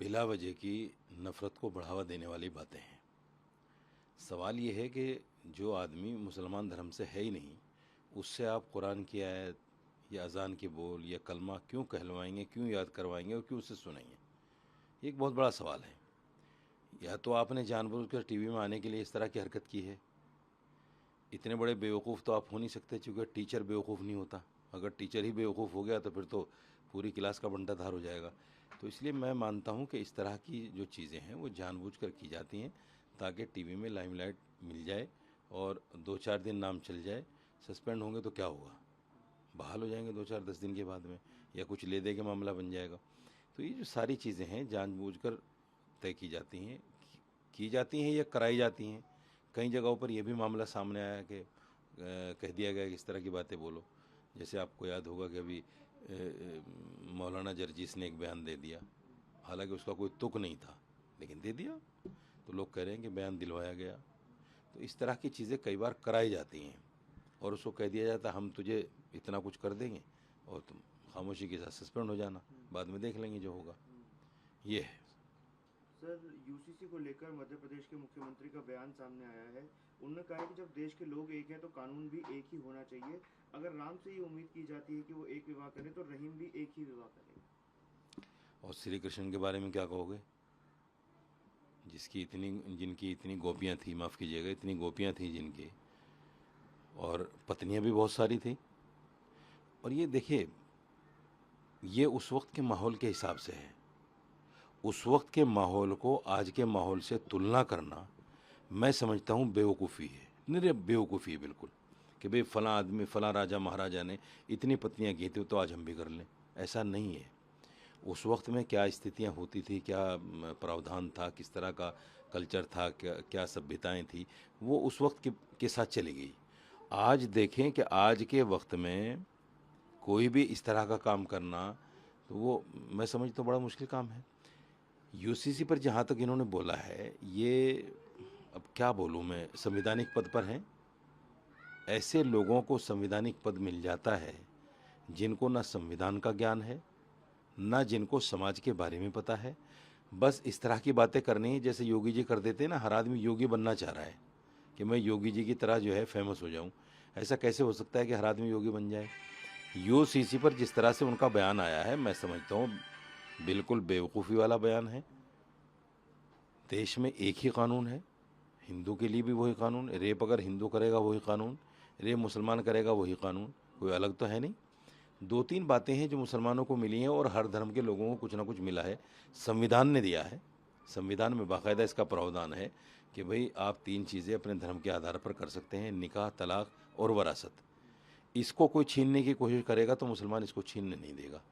बिला वजह की नफ़रत को बढ़ावा देने वाली बातें हैं। सवाल ये है कि जो आदमी मुसलमान धर्म से है ही नहीं, उससे आप कुरान की आयत या अज़ान के बोल या कलमा क्यों कहलवाएंगे, क्यों याद करवाएंगे और क्यों उससे सुनाएंगे? ये एक बहुत बड़ा सवाल है। या तो आपने जानबूझकर टीवी में आने के लिए इस तरह की हरकत की है। इतने बड़े बेवकूफ़ तो आप हो नहीं सकते, क्योंकि टीचर बेवकूफ़ नहीं होता। अगर टीचर ही बेवकूफ़ हो गया तो फिर तो पूरी क्लास का बंटाधार हो जाएगा। तो इसलिए मैं मानता हूँ कि इस तरह की जो चीज़ें हैं वो जानबूझकर की जाती हैं, ताकि टीवी में लाइमलाइट मिल जाए और 2-4 दिन नाम चल जाए। सस्पेंड होंगे तो क्या होगा, बहाल हो जाएंगे 2-4-10 दिन के बाद में, या कुछ ले दे के मामला बन जाएगा। तो ये जो सारी चीज़ें हैं जानबूझकर तय की जाती हैं या कराई जाती हैं। कई जगहों पर यह भी मामला सामने आया कि कह दिया गया कि इस तरह की बातें बोलो। जैसे आपको याद होगा कि अभी मौलाना जर्जीस ने एक बयान दे दिया, हालांकि उसका कोई तुक नहीं था, लेकिन दे दिया। तो लोग कह रहे हैं कि बयान दिलवाया गया। तो इस तरह की चीज़ें कई बार कराई जाती हैं और उसको कह दिया जाता है हम तुझे इतना कुछ कर देंगे और तुम खामोशी के साथ सस्पेंड हो जाना, बाद में देख लेंगे जो होगा। ये है। सर, यूसीसी को लेकर मध्य प्रदेश के मुख्यमंत्री का बयान सामने आया है। उन्होंने कहा है कि जब देश के लोग एक हैं तो कानून भी एक ही होना चाहिए। अगर राम से ये उम्मीद की जाती है कि वो एक विवाह करें तो रहीम भी एक ही विवाह करें। और श्री कृष्ण के बारे में क्या कहोगे, जिनकी इतनी गोपियाँ थी, माफ़ कीजिएगा, इतनी गोपियाँ थी जिनकी, और पत्नियाँ भी बहुत सारी थी। और ये देखिए, ये उस वक्त के माहौल के हिसाब से है। उस वक्त के माहौल को आज के माहौल से तुलना करना मैं समझता हूँ बेवकूफ़ी है, निरे बेवकूफ़ी है बिल्कुल, कि भाई फ़लाँ आदमी, फ़लाँ राजा महाराजा ने इतनी पत्नियाँ की थी तो आज हम भी कर लें। ऐसा नहीं है। उस वक्त में क्या स्थितियाँ होती थी, क्या प्रावधान था, किस तरह का कल्चर था, क्या क्या सभ्यताएँ थी, वो उस वक्त के साथ चली गई। आज देखें कि आज के वक्त में कोई भी इस तरह का काम करना, तो वो मैं समझता हूँ बड़ा मुश्किल काम है। यूसीसी पर जहाँ तक इन्होंने बोला है, ये अब क्या बोलूँ मैं, संवैधानिक पद पर हैं। ऐसे लोगों को संवैधानिक पद मिल जाता है जिनको ना संविधान का ज्ञान है, ना जिनको समाज के बारे में पता है। बस इस तरह की बातें करनी है जैसे योगी जी कर देते हैं ना। हर आदमी योगी बनना चाह रहा है कि मैं योगी जी की तरह जो है फेमस हो जाऊं। ऐसा कैसे हो सकता है कि हर आदमी योगी बन जाए? यूसीसी पर जिस तरह से उनका बयान आया है, मैं समझता हूँ बिल्कुल बेवकूफ़ी वाला बयान है। देश में एक ही कानून है, हिंदू के लिए भी वही कानून। रेप अगर हिंदू करेगा वही कानून, रेप मुसलमान करेगा वही कानून, कोई अलग तो है नहीं। 2-3 बातें हैं जो मुसलमानों को मिली हैं और हर धर्म के लोगों को कुछ ना कुछ मिला है, संविधान ने दिया है। संविधान में बाकायदा इसका प्रावधान है कि भाई आप 3 चीज़ें अपने धर्म के आधार पर कर सकते हैं, निकाह, तलाक और वरासत। इसको कोई छीनने की कोशिश करेगा तो मुसलमान इसको छीनने नहीं देगा।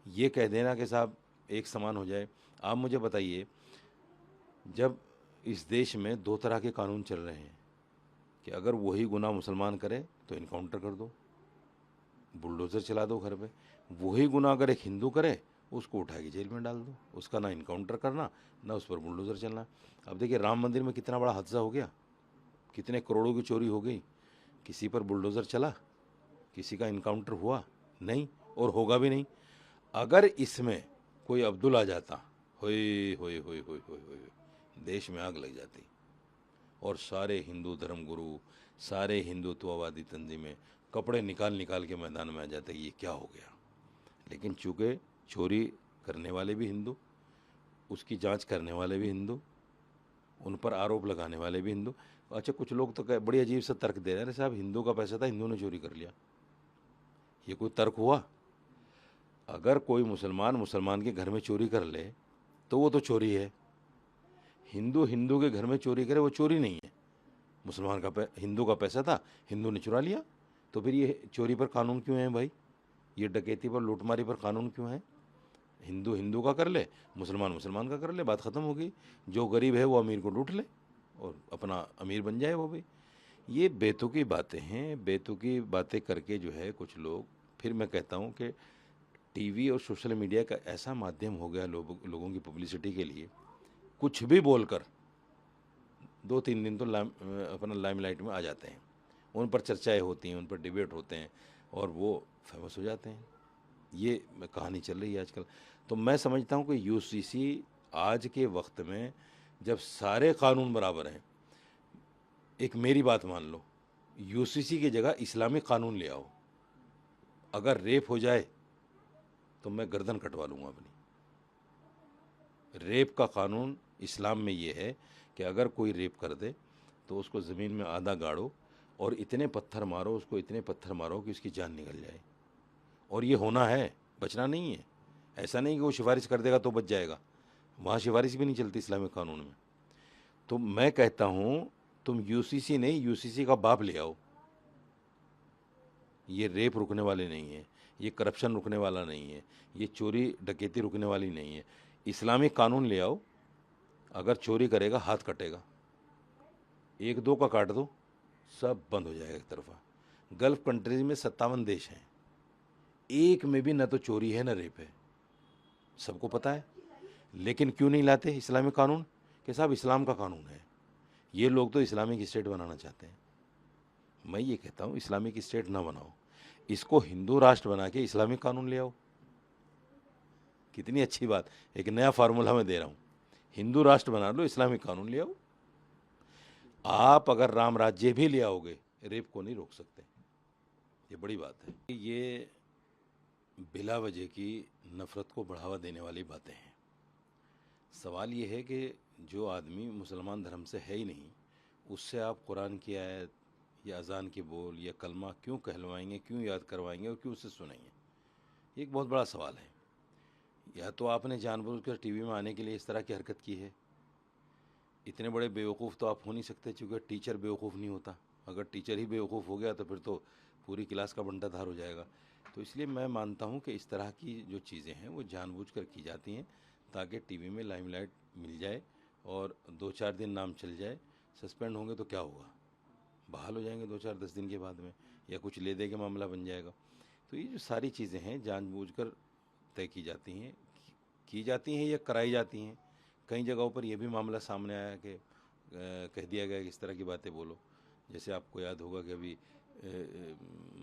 ये कह देना कि साहब एक समान हो जाए। आप मुझे बताइए, जब इस देश में 2 तरह के कानून चल रहे हैं कि अगर वही गुनाह मुसलमान करे तो इनकाउंटर कर दो, बुलडोज़र चला दो घर पे। वही गुनाह अगर एक हिंदू करे, उसको उठा के जेल में डाल दो। उसका ना इनकाउंटर करना, ना उस पर बुलडोज़र चलना। अब देखिए राम मंदिर में कितना बड़ा हादसा हो गया, कितने करोड़ों की चोरी हो गई। किसी पर बुलडोज़र चला, किसी का इनकाउंटर हुआ नहीं, और होगा भी नहीं। अगर इसमें कोई अब्दुल आ जाता, होए होए होए होए होए होए, देश में आग लग जाती और सारे हिंदू धर्म गुरु, सारे हिंदुत्ववादी तंजीमें कपड़े निकाल निकाल के मैदान में आ जाते, ये क्या हो गया। लेकिन चूँकि चोरी करने वाले भी हिंदू, उसकी जांच करने वाले भी हिंदू, उन पर आरोप लगाने वाले भी हिंदू। अच्छा, कुछ लोग तो बड़ी अजीब सा तर्क दे रहे हैं, अरे साहब हिंदू का पैसा था, हिंदू ने चोरी कर लिया। ये कोई तर्क हुआ? अगर कोई मुसलमान मुसलमान के घर में चोरी कर ले तो वो तो चोरी है। हिंदू हिंदू के घर में चोरी करे वो चोरी नहीं है। मुसलमान का हिंदू का पैसा था, हिंदू ने चुरा लिया, तो फिर ये चोरी पर कानून क्यों है भाई? ये डकैती पर, लूटमारी पर कानून क्यों है? हिंदू हिंदू का कर ले, मुसलमान मुसलमान का कर ले, बात ख़त्म हो गई। जो गरीब है वो अमीर को लूट ले और अपना अमीर बन जाए वो भी। ये बेतुकी बातें हैं। बेतुकी बातें करके जो है कुछ लोग, फिर मैं कहता हूँ कि टीवी और सोशल मीडिया का ऐसा माध्यम हो गया लोगों की पब्लिसिटी के लिए, कुछ भी बोलकर 2-3 दिन तो अपना लाइमलाइट में आ जाते हैं। उन पर चर्चाएं होती हैं, उन पर डिबेट होते हैं और वो फेमस हो जाते हैं। ये कहानी चल रही है आजकल। तो मैं समझता हूँ कि यूसीसी आज के वक्त में जब सारे कानून बराबर हैं, एक मेरी बात मान लो, यूसीसी की जगह इस्लामिक कानून ले आओ, अगर रेप हो जाए तो मैं गर्दन कटवा लूँगा अपनी। रेप का कानून इस्लाम में ये है कि अगर कोई रेप कर दे तो उसको ज़मीन में आधा गाड़ो और इतने पत्थर मारो, उसको इतने पत्थर मारो कि उसकी जान निकल जाए। और ये होना है, बचना नहीं है। ऐसा नहीं कि वो सिफारिश कर देगा तो बच जाएगा, वहाँ सिफारिश भी नहीं चलती इस्लामिक कानून में। तो मैं कहता हूँ तुम यूसीसी नहीं, यूसीसी का बाप ले आओ। ये रेप रुकने वाले नहीं है, ये करप्शन रुकने वाला नहीं है, ये चोरी डकैती रुकने वाली नहीं है। इस्लामिक कानून ले आओ, अगर चोरी करेगा हाथ कटेगा, एक दो का काट दो, सब बंद हो जाएगा एक तरफा। गल्फ कंट्रीज में 57 देश हैं, एक में भी न तो चोरी है न रेप है, सबको पता है। लेकिन क्यों नहीं लाते इस्लामिक कानून? कि साहब इस्लाम का कानून है। ये लोग तो इस्लामिक स्टेट बनाना चाहते हैं। मैं ये कहता हूँ इस्लामिक स्टेट ना बनाओ, इसको हिंदू राष्ट्र बना के इस्लामिक कानून ले आओ। कितनी अच्छी बात, एक नया फार्मूला मैं दे रहा हूँ, हिंदू राष्ट्र बना लो, इस्लामिक कानून ले आओ। आप अगर राम राज्य भी ले आओगे, रेप को नहीं रोक सकते, ये बड़ी बात है। ये बिला वजह की नफ़रत को बढ़ावा देने वाली बातें हैं। सवाल ये है कि जो आदमी मुसलमान धर्म से है ही नहीं, उससे आप कुरान की आयत या अजान के बोल या कलमा क्यों कहलवाएंगे, क्यों याद करवाएंगे और क्यों उसे सुनाएंगे? ये एक बहुत बड़ा सवाल है। या तो आपने जानबूझकर टीवी में आने के लिए इस तरह की हरकत की है। इतने बड़े बेवकूफ़ तो आप हो नहीं सकते, चूँकि टीचर बेवकूफ़ नहीं होता। अगर टीचर ही बेवकूफ़ हो गया तो फिर तो पूरी क्लास का बंटाधार हो जाएगा। तो इसलिए मैं मानता हूँ कि इस तरह की जो चीज़ें हैं वो जानबूझकर की जाती हैं ताकि टीवी में लाइमलाइट मिल जाए और 2-4 दिन नाम चल जाए। सस्पेंड होंगे तो क्या होगा, बहाल हो जाएंगे 2-4-10 दिन के बाद में, या कुछ ले दे के मामला बन जाएगा। तो ये जो सारी चीज़ें हैं जानबूझकर तय की जाती हैं या कराई जाती हैं। कई जगहों पर यह भी मामला सामने आया कि कह दिया गया कि इस तरह की बातें बोलो। जैसे आपको याद होगा कि अभी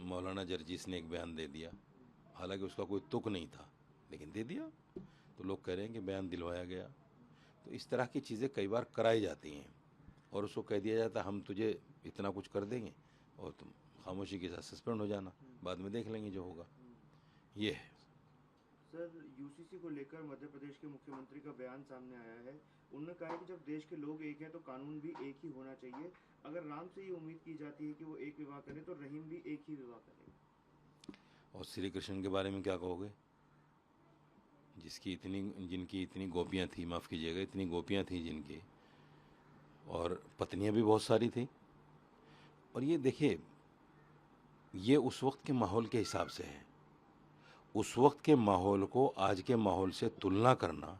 मौलाना जर्जीस ने एक बयान दे दिया, हालांकि उसका कोई तुक नहीं था, लेकिन दे दिया, तो लोग कह रहे हैं कि बयान दिलवाया गया। तो इस तरह की चीज़ें कई बार कराई जाती हैं और उसको कह दिया जाता है हम तुझे इतना कुछ कर देंगे और तुम खामोशी के साथ सस्पेंड हो जाना, बाद में देख लेंगे जो होगा। ये है। सर, यूसीसी को लेकर मध्य प्रदेश के मुख्यमंत्री का बयान सामने आया है। उन्होंने कहा है कि जब देश के लोग एक हैं तो कानून भी एक ही होना चाहिए। अगर राम से ये उम्मीद की जाती है कि वो एक विवाह करे तो रहीम भी एक ही विवाह करे। और श्री कृष्ण के बारे में क्या कहोगे, जिनकी इतनी गोपियाँ थी, माफ़ कीजिएगा, इतनी गोपियाँ थी जिनकी, और पत्नियाँ भी बहुत सारी थी। और ये देखिए, ये उस वक्त के माहौल के हिसाब से है। उस वक्त के माहौल को आज के माहौल से तुलना करना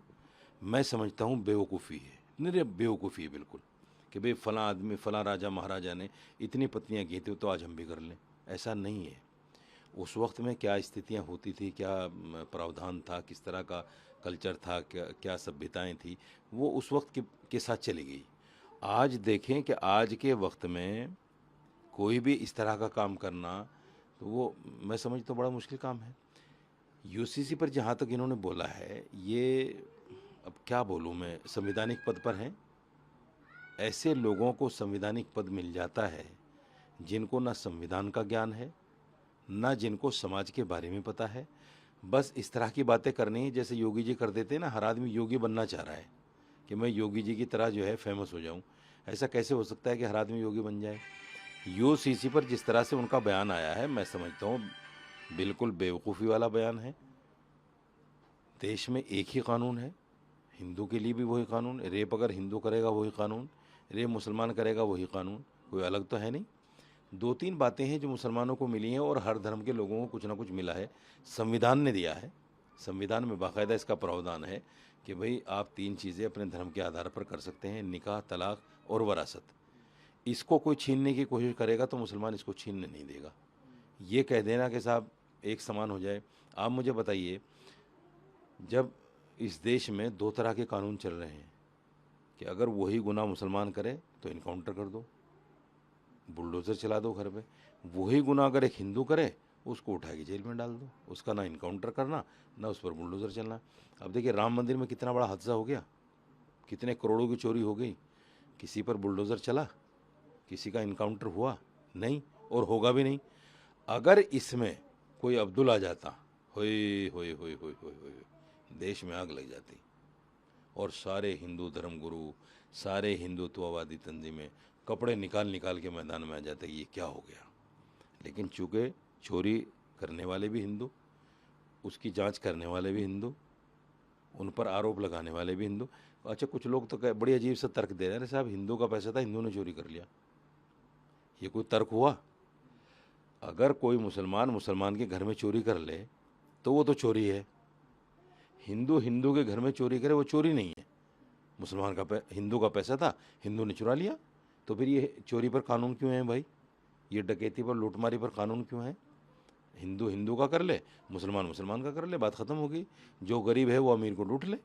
मैं समझता हूँ बेवकूफ़ी है, निरे बेवकूफ़ी है बिल्कुल, कि भाई फ़लाँ आदमी, फ़लाँ राजा महाराजा ने इतनी पत्नियाँ की थी तो आज हम भी कर लें। ऐसा नहीं है। उस वक्त में क्या स्थितियाँ होती थी, क्या प्रावधान था, किस तरह का कल्चर था, क्या सभ्यताएँ थी, वो उस वक्त के साथ चली गई। आज देखें कि आज के वक्त में कोई भी इस तरह का काम करना, तो वो मैं समझता हूँ बड़ा मुश्किल काम है। यूसीसी पर जहाँ तक इन्होंने बोला है, ये अब क्या बोलूँ मैं, संवैधानिक पद पर हैं। ऐसे लोगों को संवैधानिक पद मिल जाता है जिनको ना संविधान का ज्ञान है, ना जिनको समाज के बारे में पता है। बस इस तरह की बातें करनी है जैसे योगी जी कर देते हैं ना। हर आदमी योगी बनना चाह रहा है कि मैं योगी जी की तरह जो है फेमस हो जाऊं। ऐसा कैसे हो सकता है कि हर आदमी योगी बन जाए? यूसीसी पर जिस तरह से उनका बयान आया है, मैं समझता हूँ बिल्कुल बेवकूफ़ी वाला बयान है। देश में एक ही कानून है, हिंदू के लिए भी वही कानून। रेप अगर हिंदू करेगा वही कानून, रेप मुसलमान करेगा वही कानून, कोई अलग तो है नहीं। 2-3 बातें हैं जो मुसलमानों को मिली हैं और हर धर्म के लोगों को कुछ ना कुछ मिला है, संविधान ने दिया है। संविधान में बाकायदा इसका प्रावधान है कि भाई आप 3 चीज़ें अपने धर्म के आधार पर कर सकते हैं, निकाह, तलाक और वरासत। इसको कोई छीनने की कोशिश करेगा तो मुसलमान इसको छीनने नहीं देगा। ये कह देना कि साहब एक समान हो जाए। आप मुझे बताइए, जब इस देश में 2 तरह के कानून चल रहे हैं कि अगर वही गुनाह मुसलमान करे तो इनकाउंटर कर दो, बुलडोज़र चला दो घर पे। वही गुनाह अगर एक हिंदू करे, उसको उठा के जेल में डाल दो, उसका ना इनकाउंटर करना, ना उस पर बुलडोज़र चलना। अब देखिए राम मंदिर में कितना बड़ा हादसा हो गया, कितने करोड़ों की चोरी हो गई, किसी पर बुलडोज़र चला, किसी का इनकाउंटर हुआ नहीं, और होगा भी नहीं। अगर इसमें कोई अब्दुल आ जाता, होए होए होए होए होए होए, देश में आग लग जाती, और सारे हिंदू धर्मगुरु, सारे हिंदुत्ववादी तंजीमें कपड़े निकाल निकाल के मैदान में आ जाते, ये क्या हो गया। लेकिन चूँकि चोरी करने वाले भी हिंदू, उसकी जांच करने वाले भी हिंदू, उन पर आरोप लगाने वाले भी हिंदू। अच्छा, कुछ लोग तो बड़ी अजीब सा तर्क दे रहे हैं, अरे साहब हिंदू का पैसा था, हिंदू ने चोरी कर लिया, ये कोई तर्क हुआ? अगर कोई मुसलमान मुसलमान के घर में चोरी कर ले तो वो तो चोरी है, हिंदू हिंदू के घर में चोरी करे वो चोरी नहीं है। मुसलमान का हिंदू का पैसा था, हिंदू ने चुरा लिया, तो फिर ये चोरी पर कानून क्यों है भाई? ये डकैती पर, लूटमारी पर कानून क्यों है? हिंदू हिंदू का कर ले, मुसलमान मुसलमान का कर ले, बात ख़त्म हो गई। जो गरीब है वो अमीर को लूट ले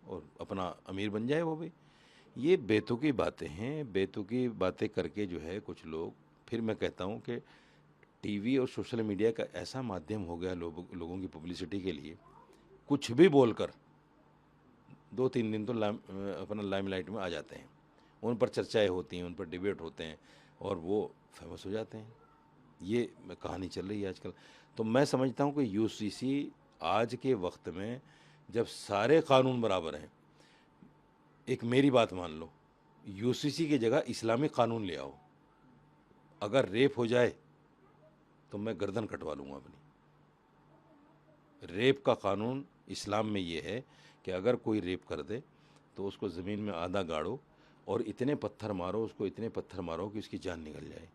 और अपना अमीर बन जाए वो भी। ये बेतुकी बातें हैं, बेतुकी बातें करके जो है कुछ लोग, फिर मैं कहता हूँ कि टीवी और सोशल मीडिया का ऐसा माध्यम हो गया लोगों की पब्लिसिटी के लिए, कुछ भी बोलकर 2-3 दिन तो अपना लाइमलाइट में आ जाते हैं, उन पर चर्चाएं होती हैं, उन पर डिबेट होते हैं और वो फेमस हो जाते हैं। ये कहानी चल रही है आजकल। तो मैं समझता हूँ कि यूसीसी आज के वक्त में जब सारे कानून बराबर हैं, एक मेरी बात मान लो, यूसीसी की जगह इस्लामिक कानून ले आओ। अगर रेप हो जाए तो मैं गर्दन कटवा लूँगा अपनी। रेप का कानून इस्लाम में ये है कि अगर कोई रेप कर दे तो उसको ज़मीन में आधा गाड़ो और इतने पत्थर मारो उसको, इतने पत्थर मारो कि उसकी जान निकल जाए।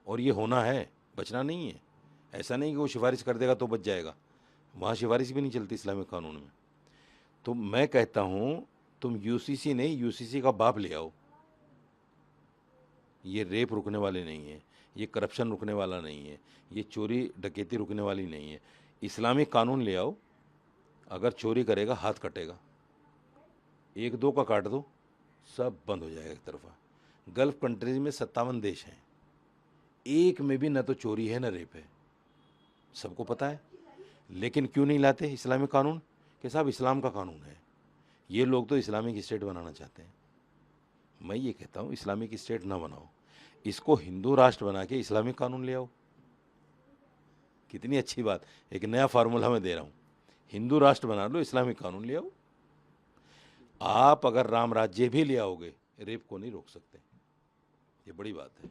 और ये होना है, बचना नहीं है। ऐसा नहीं कि वो सिफारिश कर देगा तो बच जाएगा, वहाँ सिफारिश भी नहीं चलती इस्लामिक कानून में। तो मैं कहता हूँ तुम यूसीसी नहीं, यूसीसी का बाप ले आओ। ये रेप रुकने वाले नहीं है, ये करप्शन रुकने वाला नहीं है, ये चोरी डकैती रुकने वाली नहीं है। इस्लामिक कानून ले आओ, अगर चोरी करेगा हाथ कटेगा, 1-2 का काट दो, सब बंद हो जाएगा एक तरफा। गल्फ़ कंट्रीज में 57 देश हैं, एक में भी न तो चोरी है न रेप है, सबको पता है। लेकिन क्यों नहीं लाते इस्लामिक कानून? कि साहब इस्लाम का कानून है। ये लोग तो इस्लामिक स्टेट बनाना चाहते हैं। मैं ये कहता हूँ इस्लामिक स्टेट ना बनाओ, इसको हिंदू राष्ट्र बना के इस्लामिक कानून ले आओ। कितनी अच्छी बात, एक नया फार्मूला मैं दे रहा हूँ, हिंदू राष्ट्र बना लो, इस्लामिक कानून ले आओ। आप अगर राम राज्य भी ले आओगे, रेप को नहीं रोक सकते, ये बड़ी बात है।